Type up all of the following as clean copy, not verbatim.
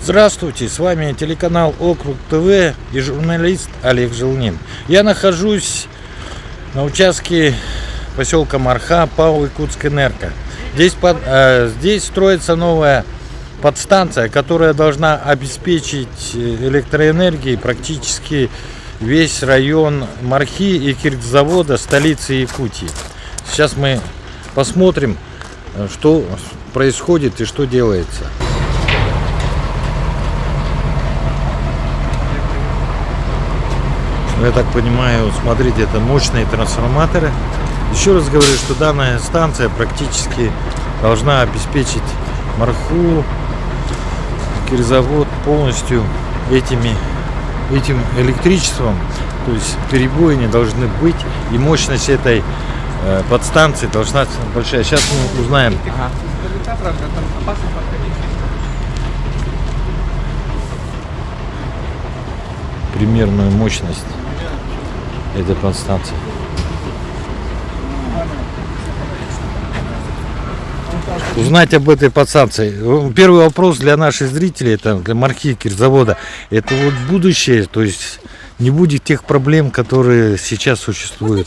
Здравствуйте, с вами телеканал Округ ТВ и журналист Олег Желнин. Я нахожусь на участке поселка Марха, ПАО Якутскэнерго. Здесь строится новая подстанция, которая должна обеспечить электроэнергией практически весь район Мархи и Киргизавода, столицы Якутии. Сейчас мы посмотрим, что происходит и что делается. Я так понимаю, смотрите, это мощные трансформаторы. Еще раз говорю, что данная станция практически должна обеспечить Марху, Киргизавод полностью этим электричеством. То есть перебои не должны быть, и мощность этой подстанции должна быть большая. Сейчас мы узнаем. Примерную мощность этой подстанции. Узнать об этой подстанции. Первый вопрос для наших зрителей, это для Мархи, Киргизавода. Это вот будущее, то есть не будет тех проблем, которые сейчас существуют.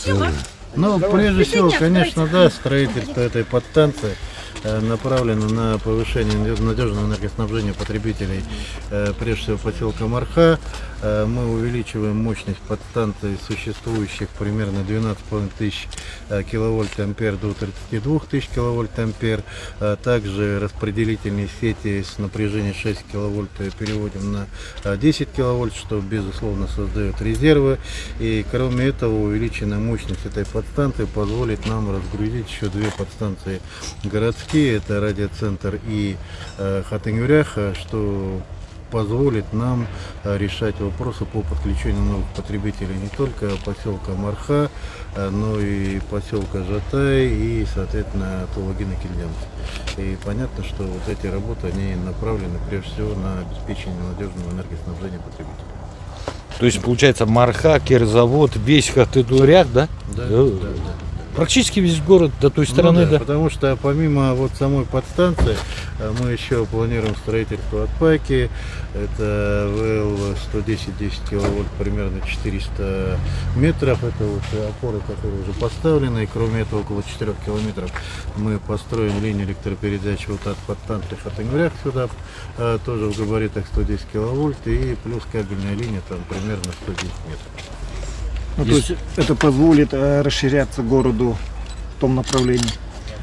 Ну, прежде всего, конечно, да, строительство этой подстанции направлено на повышение надежного энергоснабжения потребителей, прежде всего поселка Марха. Мы увеличиваем мощность подстанций, существующих примерно 12,5 тысяч киловольт-ампер до 32 тысяч киловольт-ампер. Также распределительные сети с напряжением 6 киловольт переводим на 10 киловольт, что безусловно создает резервы. И кроме этого, увеличенная мощность этой подстанции позволит нам разгрузить еще две подстанции городские. Это радиоцентр и Хатынгюрях, что позволит нам решать вопросы по подключению новых потребителей не только поселка Марха, но и поселка Жатай и, соответственно, Тулагина-Кильдянск. И понятно, что вот эти работы, они направлены прежде всего на обеспечение надежного энергоснабжения потребителей. То есть, получается, Марха, Киргизавод, весь Хатынгюрях, да? Да, да, да. Практически весь город до той стороны, да. Потому что помимо вот самой подстанции, мы еще планируем строительство отпайки. Это ВЛ 110 10 киловольт, примерно 400 метров. Это вот опоры, которые уже поставлены. И кроме этого, около 4 километров мы построим линию электропередач вот от подстанции Хатынгюрях сюда, тоже в габаритах 110 киловольт. И плюс кабельная линия там примерно 110 метров. Ну, то есть это позволит расширяться городу в том направлении?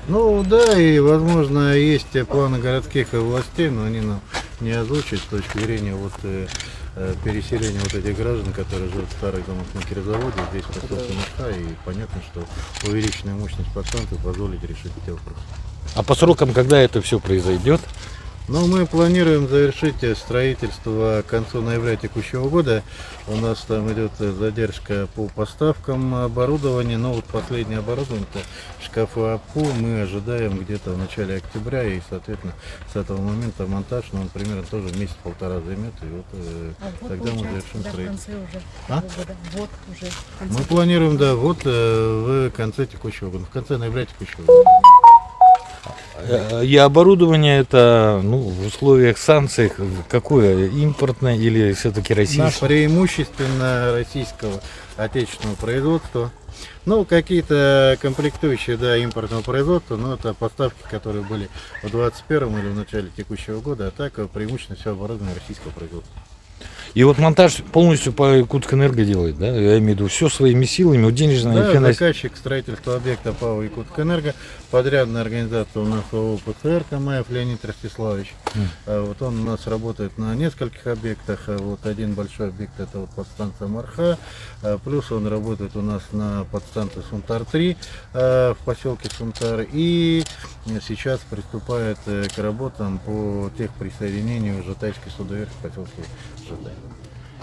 Ну да, и возможно есть планы городских властей, но они нам не озвучат с точки зрения вот переселения вот этих граждан, которые живут в старых домах на Киргизаводе, здесь в поселке Марха, и понятно, что увеличенная мощность подстанции позволит решить эти вопросы. А по срокам, когда это все произойдет? Но мы планируем завершить строительство к концу ноября текущего года. У нас там идет задержка по поставкам оборудования, но вот последнее оборудование, это шкафы АПУ, мы ожидаем где-то в начале октября, и, соответственно, с этого момента монтаж, ну, он примерно тоже месяц-полтора займет, и вот тогда мы завершим строительство. Мы планируем, да, вот в конце текущего года, в конце ноября текущего года. И оборудование это, ну, в условиях санкций какое? Импортное или все-таки российское? Преимущественно российского отечественного производства. Ну, какие-то комплектующие, да, импортного производства, но это поставки, которые были в 2021 или в начале текущего года, а так преимущественно все оборудование российского производства. И вот монтаж полностью по Якутскэнерго делает, да? Я имею в виду все своими силами, вот денежная да, заказчик строительства объекта ПАО Якутскэнерго, подрядная организация у нас ООО ПЦР Камаев Леонид Ростиславович. Вот он у нас работает на нескольких объектах. Вот один большой объект — это вот подстанция Марха, плюс он работает у нас на подстанции Сунтар-3 в поселке Сунтар, и сейчас приступает к работам по техприсоединению Жатайской судоверфи в поселке Жатай.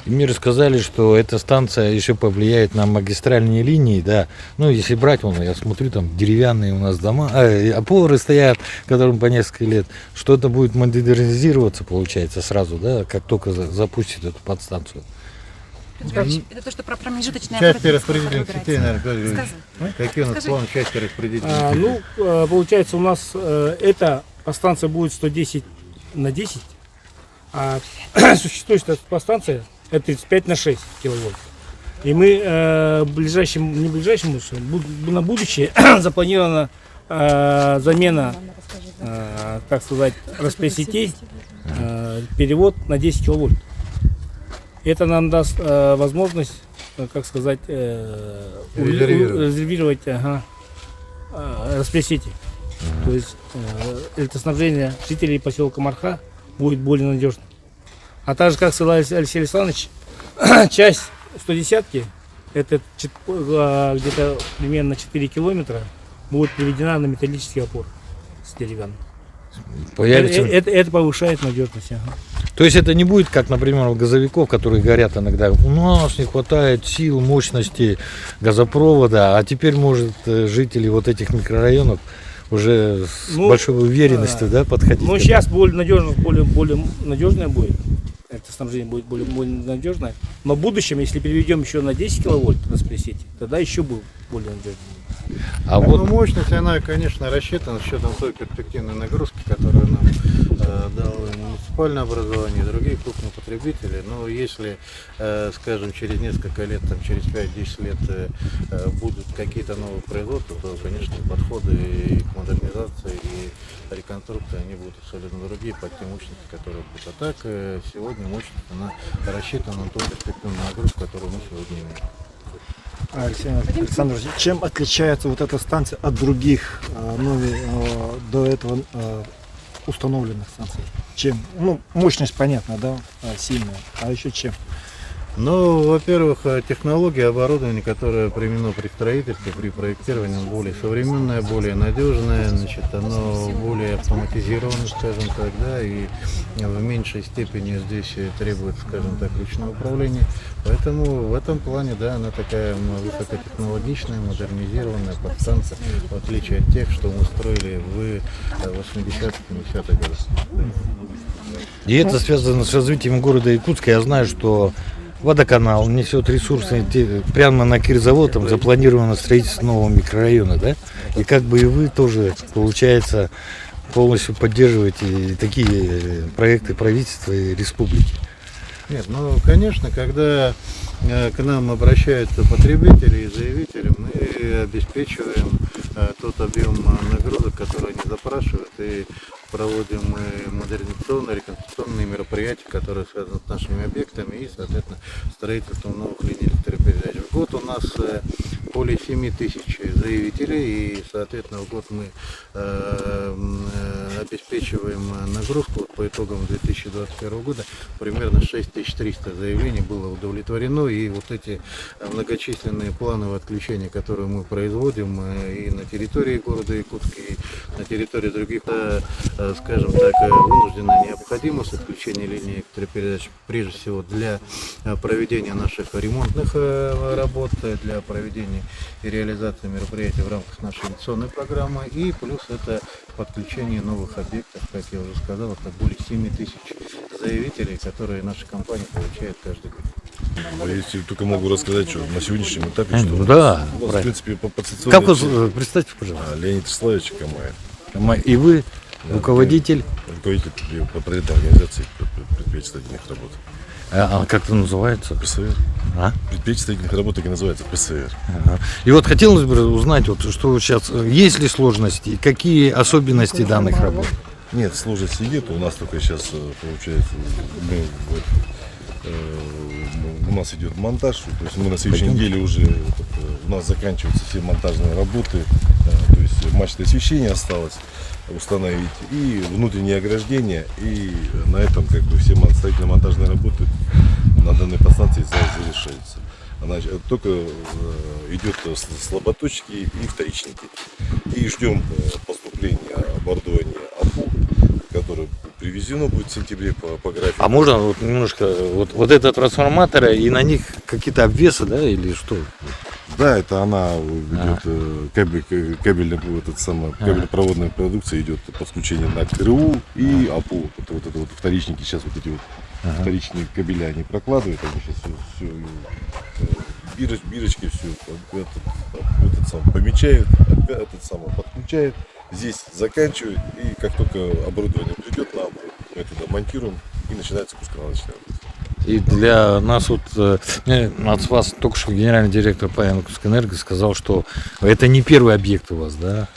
И мне рассказали, что эта станция еще повлияет на магистральные линии, да. Ну, если брать, я смотрю, там деревянные у нас дома, опоры стоят, которым по несколько лет, что это будет модернизироваться, получается, сразу, да, как только запустит эту подстанцию. Это то, что про промежуточное Части оперативное распределительных выбирается. сетей, наверное, Георгий Георгиевич. Сказывай. Какие у нас Скажи. планы части распределительных сетей? Получается, у нас эта подстанция будет 110 на 10, а существующая подстанция это 35 на 6 киловольт. И мы в ближайшем, не в ближайшем, на будущее запланирована замена, так сказать, распределителей сетей, перевод на 10 киловольт. Это нам даст возможность, как сказать, резервировать распределитель. То есть электроснабжение жителей поселка Марха будет более надежным. А также, как сказал Алексей Александрович, часть 110-ки, это где-то примерно 4 километра, будет приведена на металлический опор с деревянным. Появится... Это повышает надежность. То есть это не будет, как, например, у газовиков, которые горят иногда. У нас не хватает сил, мощности газопровода, а теперь, может, жители вот этих микрорайонов уже с большой уверенностью подходить. Ну, сейчас более надежное будет. Это снабжение будет более надежное. Но в будущем, если переведем еще на 10 киловольт распределитель, тогда еще будет более надежно. А Ну, вот мощность, она, конечно, рассчитана с учетом той перспективной нагрузки, которую нам дало муниципальное образование и другие крупные потребители. Но если, скажем, через несколько лет, там, через 5-10 лет будут какие-то новые производства, то, конечно, подходы и к модернизации, и реконструкции, они будут абсолютно другие под те мощности, которые будут. А так, сегодня мощность, она рассчитана на ту перспективную нагрузку, которую мы сегодня имеем. Алексей Александрович, чем отличается вот эта станция от других до этого установленных станций? Чем? Ну, мощность понятно, да, сильная. А еще чем? Ну, во-первых, технология оборудования, которое применено при строительстве, при проектировании, оно более современное, более надежное, значит, оно более автоматизировано, скажем так, да, и в меньшей степени здесь требует, скажем так, ручного управления. Поэтому в этом плане, да, она такая высокотехнологичная, модернизированная подстанция, в отличие от тех, что мы строили в 80-х, 70-х годах. и это связано с развитием города Якутска. Я знаю, что водоканал несет ресурсы прямо на Кирзавод, там запланировано строительство нового микрорайона, да? И как бы и вы тоже, получается, полностью поддерживаете такие проекты правительства и республики. Нет, ну, конечно, когда к нам обращаются потребители и заявители, мы обеспечиваем тот объем нагрузок, который они запрашивают, и проводим модернизационные, реконструкционные мероприятия, которые связаны с нашими объектами и, соответственно, строительством новых линий электропередач. В год у нас более 7 тысяч заявителей, и, соответственно, в год мы обеспечиваем нагрузку. По итогам 2021 года примерно 6300 заявлений было удовлетворено, и вот эти многочисленные плановые отключения, которые мы производим и на территории города Якутска, и на территории других, скажем так, вынужденная необходимость отключения линии электропередач, прежде всего для проведения наших ремонтных работ, для проведения и реализации мероприятий в рамках нашей инвестиционной программы, и плюс это подключение новых объектов, как я уже сказал, это более 7 тысяч заявителей, которые наша компания получает каждый год. Я только могу рассказать, что на сегодняшнем этапе, что Да, у нас, в принципе, по Как вас, центру представьте, пожалуйста. Леонид Иславович Камаев, И вы руководитель, руководитель подрядной организации предприятий строительных работ. а как это называется? ПСР. А? Предприятие строительных работ так и называется ПСР. Ага. И вот хотелось бы узнать, вот, что сейчас, есть ли сложности, какие особенности данных работ? Нет, сложности нет. У нас только сейчас получается, у нас идет монтаж, то есть мы на следующей неделе уже у нас заканчиваются все монтажные работы, то есть мачтовое освещение осталось установить и внутреннее ограждение, и на этом как бы все строительно-монтажные работы на данной подстанции завершаются. Она только идет слаботочки и вторичники. И ждем поступления оборудования АПУ, которое привезено будет в сентябре по графику. А можно вот немножко, вот это трансформаторы, и на них какие-то обвесы, да, или что? Да, это она идет кабельно-проводная продукция идет подключение на КРУ и АПУ. Вот это вот вторичники сейчас вот эти вот вторичные кабеля они прокладывают, они сейчас все бирочки все этот сам помечают, этот самый подключает, здесь заканчивают, и как только оборудование придет, мы туда монтируем, и начинается пусконаладочная работа. И для нас вот, от вас только что генеральный директор по Энергии сказал, что это не первый объект у вас, да?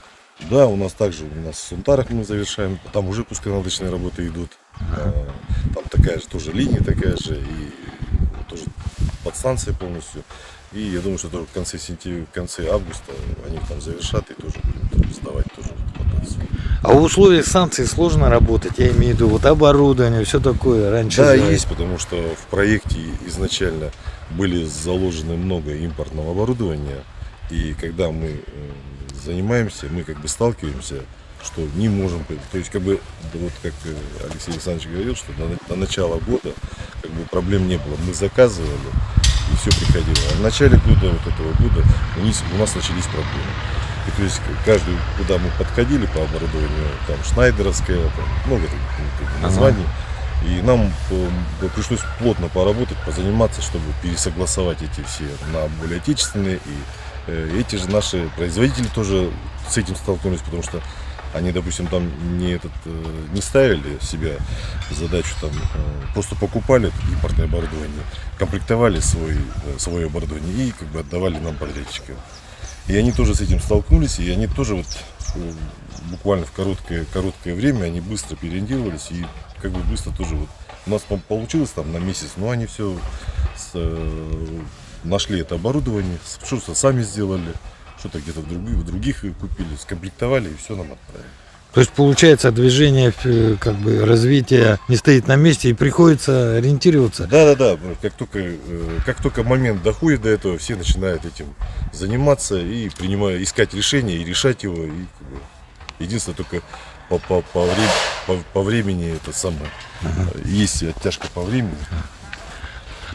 Да, у нас также, у нас в Сунтарах мы завершаем, там уже пусконаладочные работы идут. Там такая же тоже линия, такая же, и тоже подстанция полностью. И я думаю, что тоже в конце сентября, в конце августа они там завершат и тоже будем сдавать тоже подстанцию. А в условиях санкций сложно работать, я имею в виду вот оборудование, все такое раньше. Да, есть, потому что в проекте изначально были заложены много импортного оборудования, и когда мы занимаемся, мы как бы сталкиваемся, что не можем, то есть как бы, вот как Алексей Александрович говорил, что до начала года как бы проблем не было, мы заказывали и все приходило. А в начале года, вот этого года, у нас начались проблемы. И то есть каждый, куда мы подходили по оборудованию, там Шнайдеровская, там много таких названий, и нам пришлось плотно поработать, позаниматься, чтобы пересогласовать эти все на более отечественные, и эти же наши производители тоже с этим столкнулись, потому что они, допустим, там не ставили себя задачу, там просто покупали импортное оборудование, комплектовали свое оборудование и как бы отдавали нам подрядчикам. И они тоже с этим столкнулись, и они тоже вот буквально в короткое время они быстро переориентировались и как бы быстро тоже вот у нас получилось там на месяц, но они все нашли это оборудование, что-то сами сделали. Что-то где-то в других купили, скомплектовали и все нам отправили. То есть получается движение, как бы развитие не стоит на месте и приходится ориентироваться. Да. Как только момент доходит до этого, все начинают этим заниматься и искать решение и решать его. И, как бы, единственное, только по времени это самое. Есть оттяжка по времени.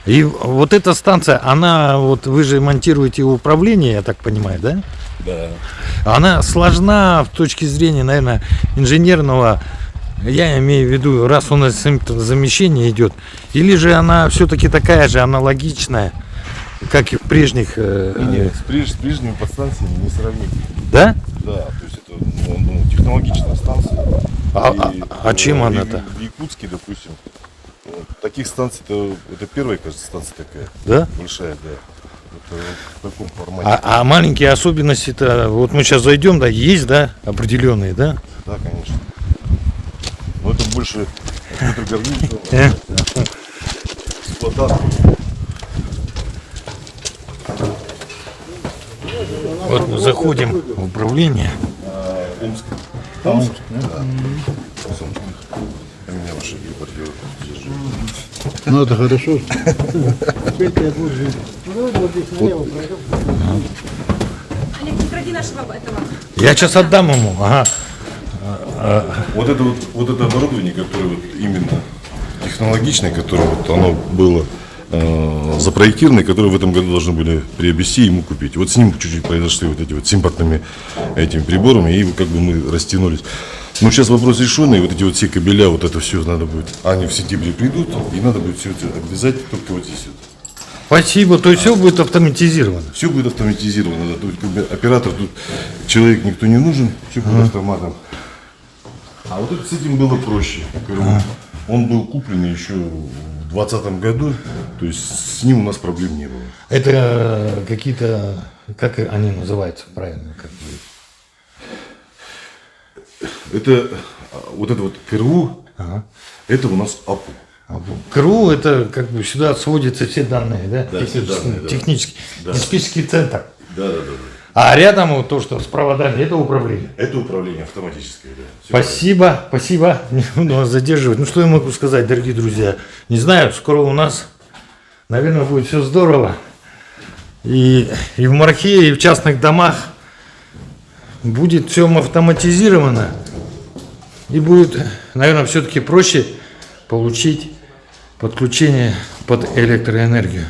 И вот эта станция, она, вот вы же монтируете управление, я так понимаю, да? Да. Она сложна с точки зрения, наверное, инженерного, я имею в виду, раз у нас замещение идет, или же она все-таки такая же аналогичная, как и в прежних... Нет, с прежними подстанциями не сравнить. Да? Да, то есть это технологичная станция. А чем она-то? В Якутске, допустим, таких станций, это первая, кажется, станция такая. Да? Большая, да. Это в таком формате. А маленькие особенности-то, вот мы сейчас зайдем, да, есть, да, определенные, да? Да, конечно. Но это больше контргорнильная эксплуатация. Вот мы заходим в управление. Омск. Омск, да? Да. У меня уже бордюр здесь же. Ну это хорошо. Олег, не кради нашего этого. Я сейчас отдам ему, ага. Вот это оборудование, которое вот именно технологичное, которое вот оно было запроектировано, которое в этом году должны были приобрести и ему купить. Вот с ним чуть-чуть произошли вот эти вот с импортными этими приборами, и как бы мы растянулись. Но сейчас вопрос решенный, вот эти вот все кабеля, вот это все надо будет, они в сентябре придут, и надо будет все это обвязать только вот здесь вот. Спасибо, то есть все будет автоматизировано. Все будет автоматизировано, да, тут как бы оператор, тут человек никто не нужен, все будет автоматом. А вот это с этим было проще. Он был куплен еще в 2020 году, то есть с ним у нас проблем не было. Это какие-то, как они называются правильно? Как бы? Это вот КРУ, это у нас АПУ. КРУ это как бы сюда сводятся все данные, да? Да, все данные, да. Технический, Да. диспетчерский центр. Да. А рядом вот то, что с проводами, это управление. Это управление автоматическое, да. Спасибо. Не буду вас задерживать. Ну что я могу сказать, дорогие друзья? Не знаю, скоро у нас, наверное, будет все здорово. И в Мархе, и в частных домах будет все автоматизировано. И будет, наверное, все-таки проще получить подключение под электроэнергию.